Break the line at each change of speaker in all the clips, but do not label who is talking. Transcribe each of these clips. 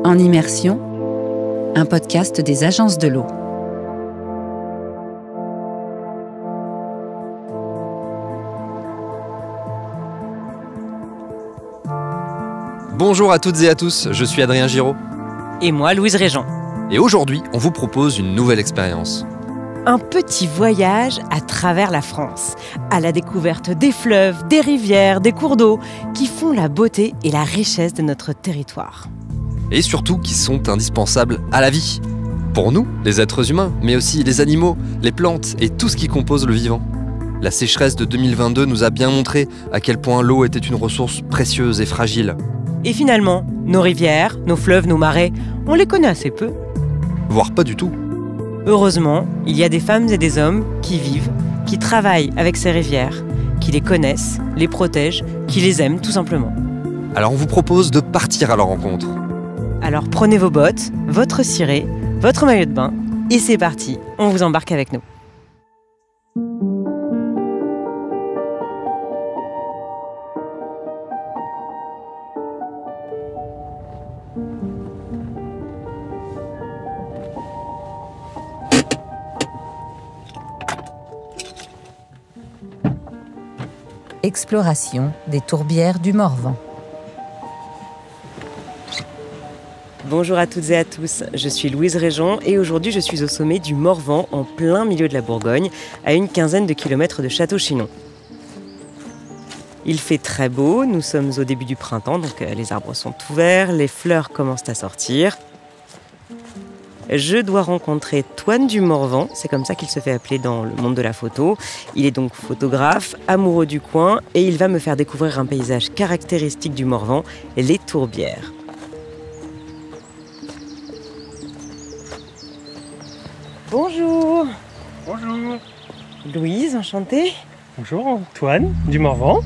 En immersion, un podcast des agences de l'eau.
Bonjour à toutes et à tous, je suis Adrien Giraud.
Et moi, Louise Régent.
Et aujourd'hui, on vous propose une nouvelle expérience.
Un petit voyage à travers la France, à la découverte des fleuves, des rivières, des cours d'eau, qui font la beauté et la richesse de notre territoire.
Et surtout qui sont indispensables à la vie. Pour nous, les êtres humains, mais aussi les animaux, les plantes et tout ce qui compose le vivant. La sécheresse de 2022 nous a bien montré à quel point l'eau était une ressource précieuse et fragile.
Et finalement, nos rivières, nos fleuves, nos marais, on les connaît assez peu.
Voire pas du tout.
Heureusement, il y a des femmes et des hommes qui vivent, qui travaillent avec ces rivières, qui les connaissent, les protègent, qui les aiment tout simplement.
Alors on vous propose de partir à leur rencontre.
Alors prenez vos bottes, votre ciré, votre maillot de bain, et c'est parti, on vous embarque avec nous.
Exploration des tourbières du Morvan.
Bonjour à toutes et à tous, je suis Louise Régent et aujourd'hui je suis au sommet du Morvan en plein milieu de la Bourgogne, à une quinzaine de kilomètres de Château-Chinon. Il fait très beau, nous sommes au début du printemps, donc les arbres sont ouverts, les fleurs commencent à sortir. Je dois rencontrer Toine du Morvan, c'est comme ça qu'il se fait appeler dans le monde de la photo. Il est donc photographe, amoureux du coin et il va me faire découvrir un paysage caractéristique du Morvan, les tourbières. Bonjour.
Bonjour.
Louise, enchantée.
Bonjour, Toine du Morvan.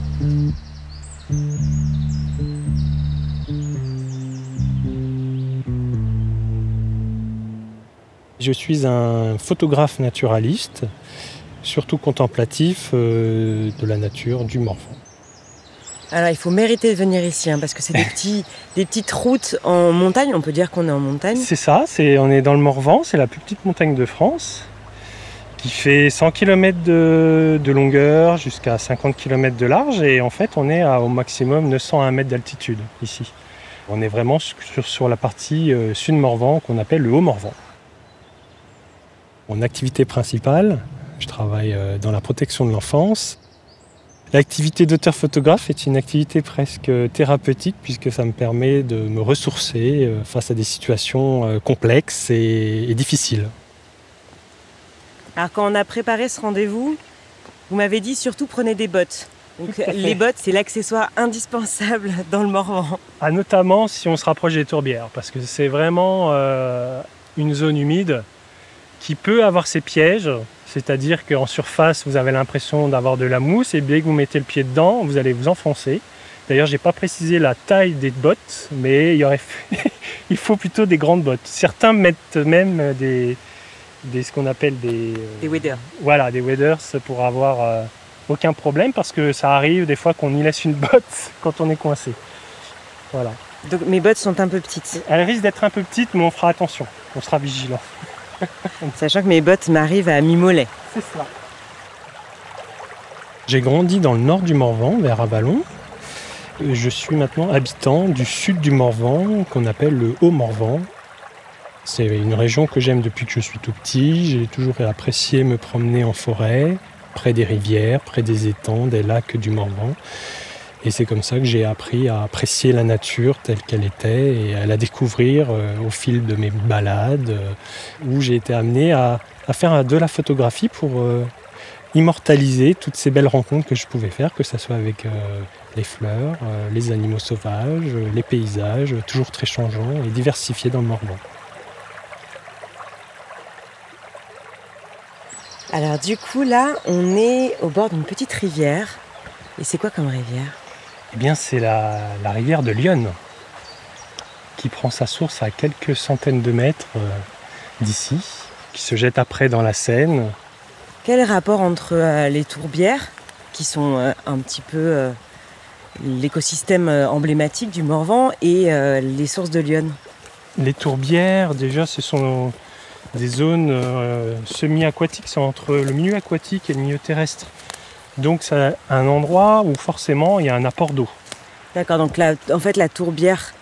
Je suis un photographe naturaliste, surtout contemplatif de la nature du Morvan.
Alors il faut mériter de venir ici, parce que c'est des petites routes en montagne, on peut dire qu'on est en montagne.
C'est ça, on est dans le Morvan, c'est la plus petite montagne de France, qui fait 100 km de longueur jusqu'à 50 km de large, et en fait on est au maximum 901 mètres d'altitude ici. On est vraiment sur la partie sud Morvan qu'on appelle le Haut Morvan. Mon activité principale, je travaille dans la protection de l'enfance. L'activité d'auteur-photographe est une activité presque thérapeutique puisque ça me permet de me ressourcer face à des situations complexes et difficiles.
Alors quand on a préparé ce rendez-vous, vous m'avez dit surtout prenez des bottes. Donc les bottes, c'est l'accessoire indispensable dans le Morvan.
Ah, notamment si on se rapproche des tourbières parce que c'est vraiment une zone humide qui peut avoir ses pièges, c'est-à-dire qu'en surface, vous avez l'impression d'avoir de la mousse et dès que vous mettez le pied dedans, vous allez vous enfoncer. D'ailleurs, je n'ai pas précisé la taille des bottes, mais il faut plutôt des grandes bottes. Certains mettent même ce qu'on appelle des
waders.
Voilà, des waders pour avoir aucun problème, parce que ça arrive des fois qu'on y laisse une botte quand on est coincé. Voilà.
Donc mes bottes sont un peu petites.
Elles risquent d'être un peu petites, mais on fera attention, on sera vigilant.
Sachant que mes bottes m'arrivent à mi-mollet.
C'est cela. J'ai grandi dans le nord du Morvan, vers Avallon. Je suis maintenant habitant du sud du Morvan, qu'on appelle le Haut-Morvan. C'est une région que j'aime depuis que je suis tout petit. J'ai toujours apprécié me promener en forêt, près des rivières, près des étangs, des lacs du Morvan. Et c'est comme ça que j'ai appris à apprécier la nature telle qu'elle était et à la découvrir au fil de mes balades, où j'ai été amené à faire de la photographie pour immortaliser toutes ces belles rencontres que je pouvais faire, que ce soit avec les fleurs, les animaux sauvages, les paysages, toujours très changeants et diversifiés dans le Morvan.
Alors du coup là, on est au bord d'une petite rivière. Et c'est quoi comme rivière ?
Eh bien, c'est la rivière de l'Yonne, qui prend sa source à quelques centaines de mètres d'ici, qui se jette après dans la Seine.
Quel est le rapport entre les tourbières, qui sont un petit peu l'écosystème emblématique du Morvan, et les sources de l'Yonne?
Les tourbières, déjà, ce sont des zones semi-aquatiques, c'est entre le milieu aquatique et le milieu terrestre. Donc c'est un endroit où forcément il y a un apport d'eau.
D'accord, donc là, en fait, la tourbière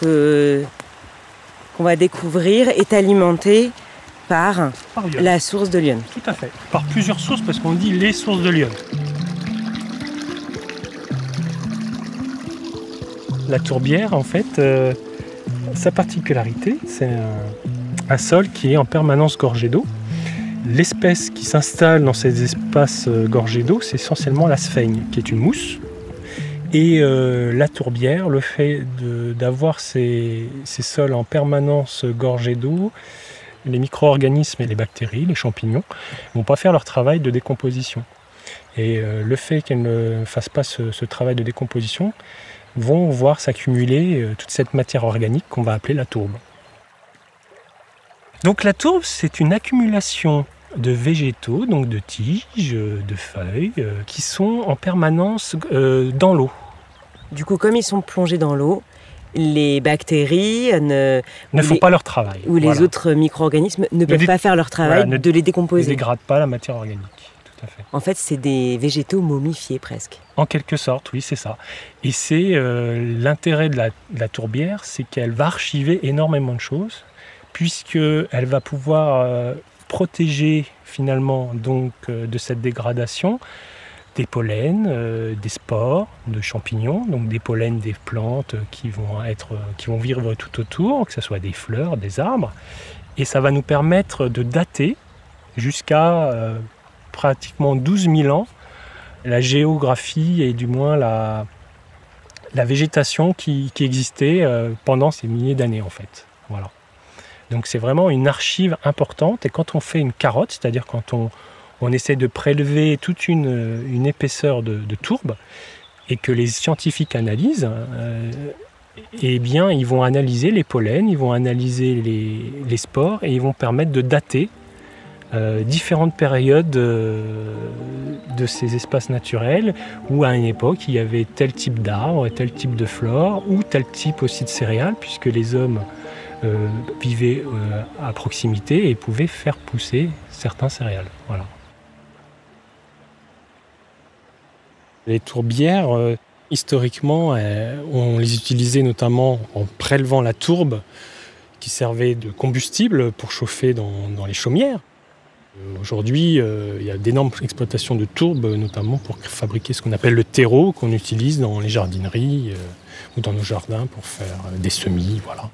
qu'on va découvrir est alimentée par la source de l'Yonne.
Tout à fait, par plusieurs sources, parce qu'on dit les sources de l'Yonne. La tourbière, en fait, sa particularité, c'est un sol qui est en permanence gorgé d'eau. L'espèce qui s'installe dans ces espaces gorgés d'eau, c'est essentiellement la sphaigne, qui est une mousse. Et la tourbière, le fait d'avoir ces sols en permanence gorgés d'eau, les micro-organismes et les bactéries, les champignons, ne vont pas faire leur travail de décomposition. Et le fait qu'elles ne fassent pas ce travail de décomposition vont voir s'accumuler toute cette matière organique qu'on va appeler la tourbe. Donc la tourbe, c'est une accumulation de végétaux, donc de tiges, de feuilles, qui sont en permanence dans l'eau.
Du coup, comme ils sont plongés dans l'eau, les bactéries
ne font pas leur travail.
Ou les autres micro-organismes ne peuvent pas faire leur travail de les décomposer.
Ne dégradent pas la matière organique. Tout à fait.
En fait, c'est des végétaux momifiés presque.
En quelque sorte, oui, c'est ça. Et c'est l'intérêt de la tourbière, c'est qu'elle va archiver énormément de choses, puisqu'elle va pouvoir protéger finalement donc, de cette dégradation des pollens, des spores de champignons, donc des pollens des plantes qui vont vivre tout autour, que ce soit des fleurs, des arbres. Et ça va nous permettre de dater jusqu'à pratiquement 12 000 ans la géographie et du moins la végétation qui existait pendant ces milliers d'années en fait. Voilà. Donc c'est vraiment une archive importante, et quand on fait une carotte, c'est-à-dire quand on essaie de prélever toute une épaisseur de tourbe et que les scientifiques analysent, eh bien ils vont analyser les pollens, ils vont analyser les spores et ils vont permettre de dater différentes périodes de ces espaces naturels où à une époque il y avait tel type d'arbre, tel type de flore ou tel type aussi de céréales, puisque les hommes vivaient à proximité et pouvaient faire pousser certains céréales. Voilà. Les tourbières, historiquement, on les utilisait notamment en prélevant la tourbe qui servait de combustible pour chauffer dans les chaumières. Aujourd'hui, il y a d'énormes exploitations de tourbes, notamment pour fabriquer ce qu'on appelle le terreau, qu'on utilise dans les jardineries ou dans nos jardins pour faire des semis. Voilà.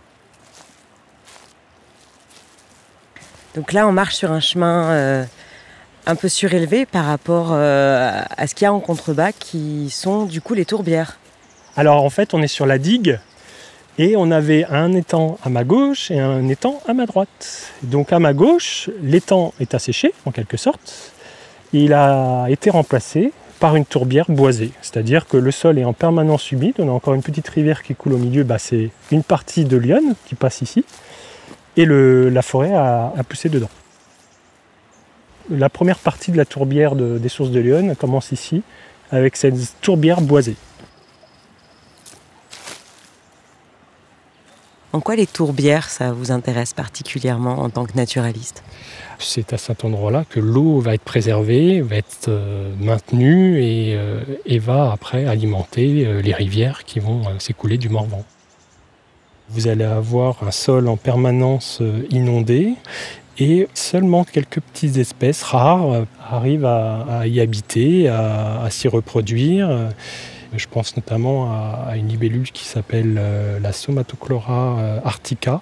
Donc là, on marche sur un chemin un peu surélevé par rapport à ce qu'il y a en contrebas, qui sont du coup les tourbières.
Alors en fait, on est sur la digue et on avait un étang à ma gauche et un étang à ma droite. Donc à ma gauche, l'étang est asséché en quelque sorte. Il a été remplacé par une tourbière boisée, c'est-à-dire que le sol est en permanence humide. On a encore une petite rivière qui coule au milieu, c'est une partie de l'Yonne qui passe ici. Et la forêt a poussé dedans. La première partie de la tourbière des sources de l'Yonne commence ici, avec cette tourbière boisée.
En quoi les tourbières, ça vous intéresse particulièrement en tant que naturaliste ?
C'est à cet endroit-là que l'eau va être préservée, va être maintenue et va après alimenter les rivières qui vont s'écouler du Morvan. Vous allez avoir un sol en permanence inondé et seulement quelques petites espèces rares arrivent à y habiter, à s'y reproduire. Je pense notamment à une libellule qui s'appelle la Somatochlora artica.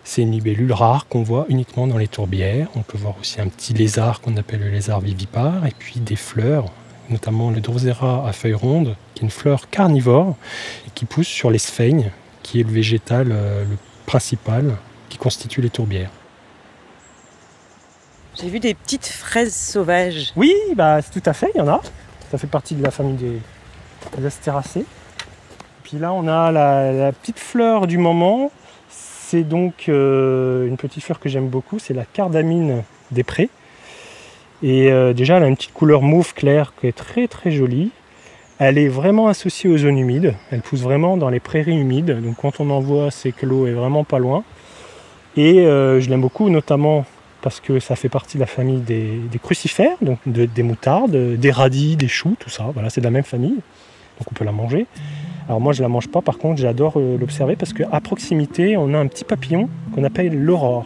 C'est une libellule rare qu'on voit uniquement dans les tourbières. On peut voir aussi un petit lézard qu'on appelle le lézard vivipare et puis des fleurs, notamment le Drosera à feuilles rondes, qui est une fleur carnivore et qui pousse sur les sphègnes, qui est le végétal le principal qui constitue les tourbières.
J'ai vu des petites fraises sauvages.
Oui, tout à fait, il y en a. Ça fait partie de la famille des Astéracées. Puis là, on a la petite fleur du moment. C'est donc une petite fleur que j'aime beaucoup, c'est la cardamine des prés. Et déjà, elle a une petite couleur mauve clair qui est très très jolie. Elle est vraiment associée aux zones humides. Elle pousse vraiment dans les prairies humides. Donc quand on en voit, c'est que l'eau est vraiment pas loin. Et je l'aime beaucoup, notamment parce que ça fait partie de la famille des crucifères, donc des moutardes, des radis, des choux, tout ça. Voilà, c'est de la même famille. Donc on peut la manger. Alors moi je la mange pas, par contre j'adore l'observer parce qu'à proximité on a un petit papillon qu'on appelle l'aurore.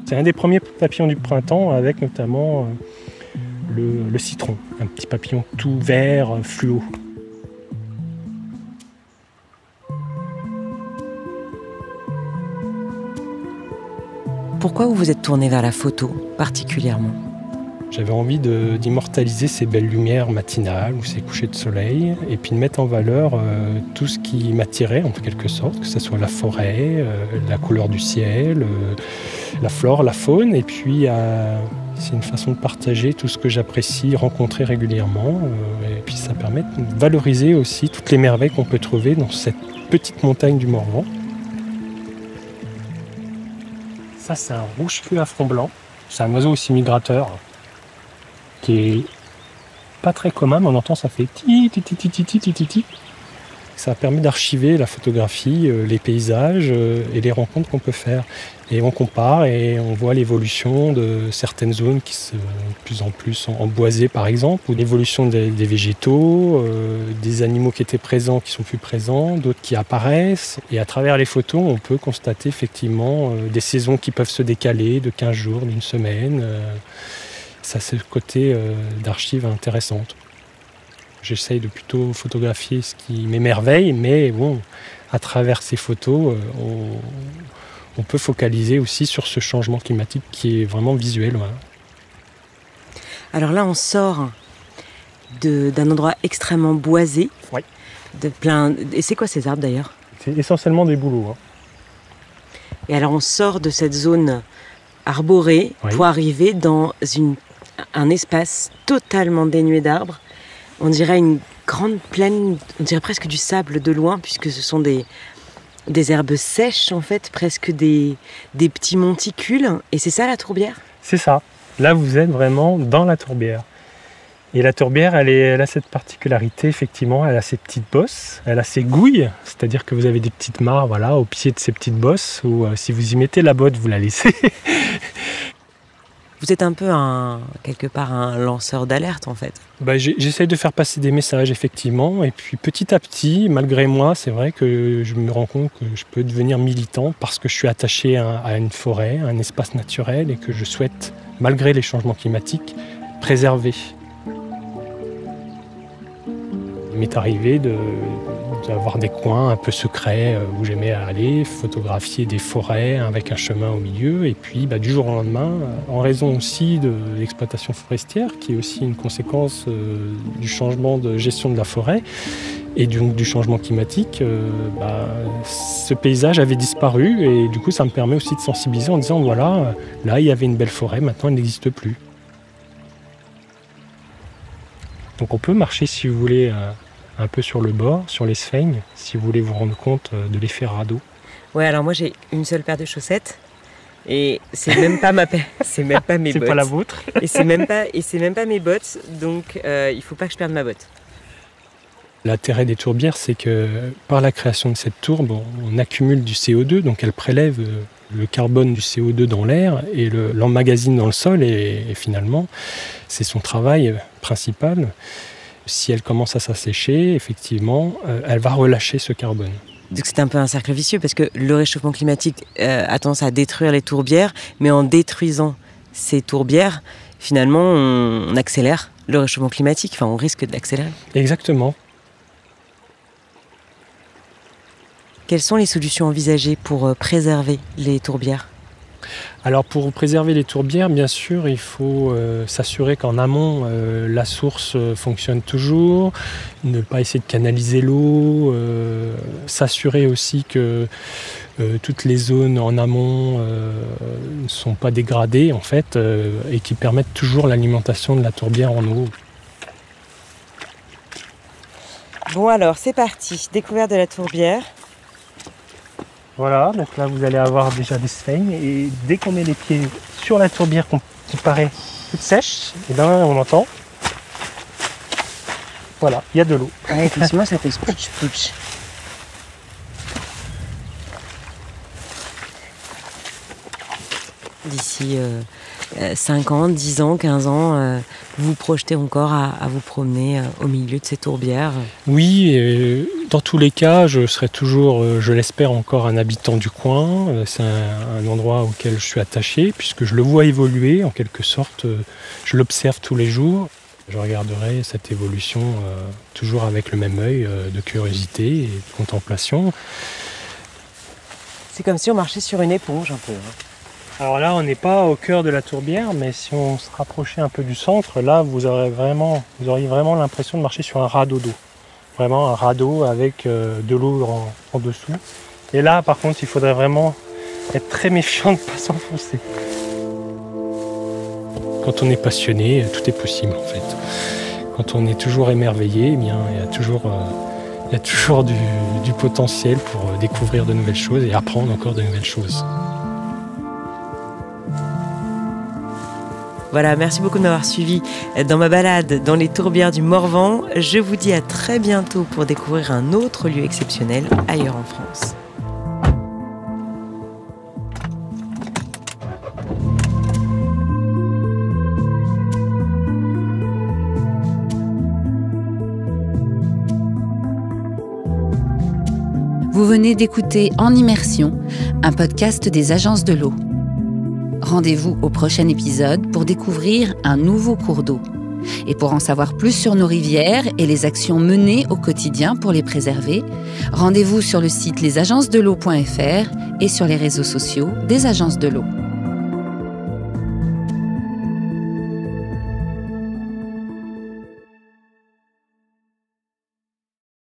C'est un des premiers papillons du printemps avec notamment le citron, un petit papillon tout vert fluo.
Pourquoi vous vous êtes tourné vers la photo particulièrement ?
J'avais envie d'immortaliser ces belles lumières matinales ou ces couchers de soleil et puis de mettre en valeur tout ce qui m'attirait en quelque sorte, que ce soit la forêt, la couleur du ciel, la flore, la faune. Et puis c'est une façon de partager tout ce que j'apprécie rencontrer régulièrement. Et puis ça permet de valoriser aussi toutes les merveilles qu'on peut trouver dans cette petite montagne du Morvan. Ça c'est un rouge-feu à front blanc. C'est un oiseau aussi migrateur, qui est pas très commun, mais on entend ça fait ti ti ti ti ti ti ti ti ti. Ça permet d'archiver la photographie, les paysages et les rencontres qu'on peut faire. Et on compare et on voit l'évolution de certaines zones qui sont de plus en plus emboisées par exemple, ou l'évolution des végétaux, des animaux qui étaient présents qui sont plus présents, d'autres qui apparaissent. Et à travers les photos, on peut constater effectivement des saisons qui peuvent se décaler de 15 jours, d'une semaine. Ça, c'est le côté d'archives intéressantes. J'essaye de plutôt photographier ce qui m'émerveille, mais bon, à travers ces photos, on peut focaliser aussi sur ce changement climatique qui est vraiment visuel. Voilà.
Alors là, on sort d'un endroit extrêmement boisé.
Oui.
Et c'est quoi ces arbres d'ailleurs ?
C'est essentiellement des bouleaux. Hein.
Et alors on sort de cette zone arborée pour arriver dans un espace totalement dénué d'arbres. On dirait une grande plaine, on dirait presque du sable de loin, puisque ce sont des herbes sèches, en fait, presque des petits monticules. Et c'est ça la tourbière ?
C'est ça. Là, vous êtes vraiment dans la tourbière. Et la tourbière, elle a cette particularité, effectivement, elle a ses petites bosses, elle a ses gouilles, c'est-à-dire que vous avez des petites mares voilà, au pied de ces petites bosses, où si vous y mettez la botte, vous la laissez.
Vous êtes un peu quelque part un lanceur d'alerte en fait.
J'essaie de faire passer des messages effectivement et puis petit à petit, malgré moi, c'est vrai que je me rends compte que je peux devenir militant parce que je suis attaché à une forêt, à un espace naturel et que je souhaite, malgré les changements climatiques, préserver. Il m'est arrivé d'avoir des coins un peu secrets où j'aimais aller photographier des forêts avec un chemin au milieu et puis du jour au lendemain, en raison aussi de l'exploitation forestière qui est aussi une conséquence du changement de gestion de la forêt et donc du changement climatique, ce paysage avait disparu et du coup ça me permet aussi de sensibiliser en disant voilà, là il y avait une belle forêt, maintenant elle n'existe plus. Donc on peut marcher si vous voulez un peu sur le bord, sur les sphènes, si vous voulez vous rendre compte de l'effet radeau.
Ouais, alors moi j'ai une seule paire de chaussettes et c'est même pas mes bottes.
C'est pas la vôtre.
Et c'est même pas mes bottes, donc il faut pas que je perde ma botte.
L'intérêt des tourbières, c'est que par la création de cette tourbe, on accumule du CO2, donc elle prélève le carbone du CO2 dans l'air et l'emmagasine dans le sol et finalement, c'est son travail principal. Si elle commence à s'assécher, effectivement, elle va relâcher ce carbone.
Donc c'est un peu un cercle vicieux parce que le réchauffement climatique a tendance à détruire les tourbières, mais en détruisant ces tourbières, finalement, on accélère le réchauffement climatique, on risque de l'accélérer.
Exactement.
Quelles sont les solutions envisagées pour préserver les tourbières ?
Alors pour préserver les tourbières, bien sûr, il faut s'assurer qu'en amont, la source fonctionne toujours, ne pas essayer de canaliser l'eau, s'assurer aussi que toutes les zones en amont ne sont pas dégradées en fait, et qui permettent toujours l'alimentation de la tourbière en eau.
Bon alors, c'est parti, découverte de la tourbière.
Voilà, donc là vous allez avoir déjà des sphènes et dès qu'on met les pieds sur la tourbière qui paraît toute sèche, et ben on entend. Voilà, il y a de l'eau.
Ouais, effectivement, ça fait splouch splouch. D'ici 5 ans, 10 ans, 15 ans, vous vous projetez encore à vous promener au milieu de ces tourbières?
Oui, et dans tous les cas, je serai toujours, je l'espère, encore un habitant du coin. C'est un endroit auquel je suis attaché, puisque je le vois évoluer, en quelque sorte. Je l'observe tous les jours. Je regarderai cette évolution toujours avec le même œil de curiosité et de contemplation.
C'est comme si on marchait sur une éponge un peu.
Alors là, on n'est pas au cœur de la tourbière, mais si on se rapprochait un peu du centre, là, vous auriez vraiment l'impression de marcher sur un radeau d'eau. Vraiment un radeau avec de l'eau en dessous. Et là, par contre, il faudrait vraiment être très méfiant de ne pas s'enfoncer. Quand on est passionné, tout est possible en fait. Quand on est toujours émerveillé, eh bien, il y a toujours du potentiel pour découvrir de nouvelles choses et apprendre encore de nouvelles choses.
Voilà, merci beaucoup de m'avoir suivi dans ma balade dans les tourbières du Morvan. Je vous dis à très bientôt pour découvrir un autre lieu exceptionnel ailleurs en France.
Vous venez d'écouter En Immersion, un podcast des agences de l'eau. Rendez-vous au prochain épisode pour découvrir un nouveau cours d'eau. Et pour en savoir plus sur nos rivières et les actions menées au quotidien pour les préserver, rendez-vous sur le site lesagencesdel'eau.fr et sur les réseaux sociaux des agences de l'eau.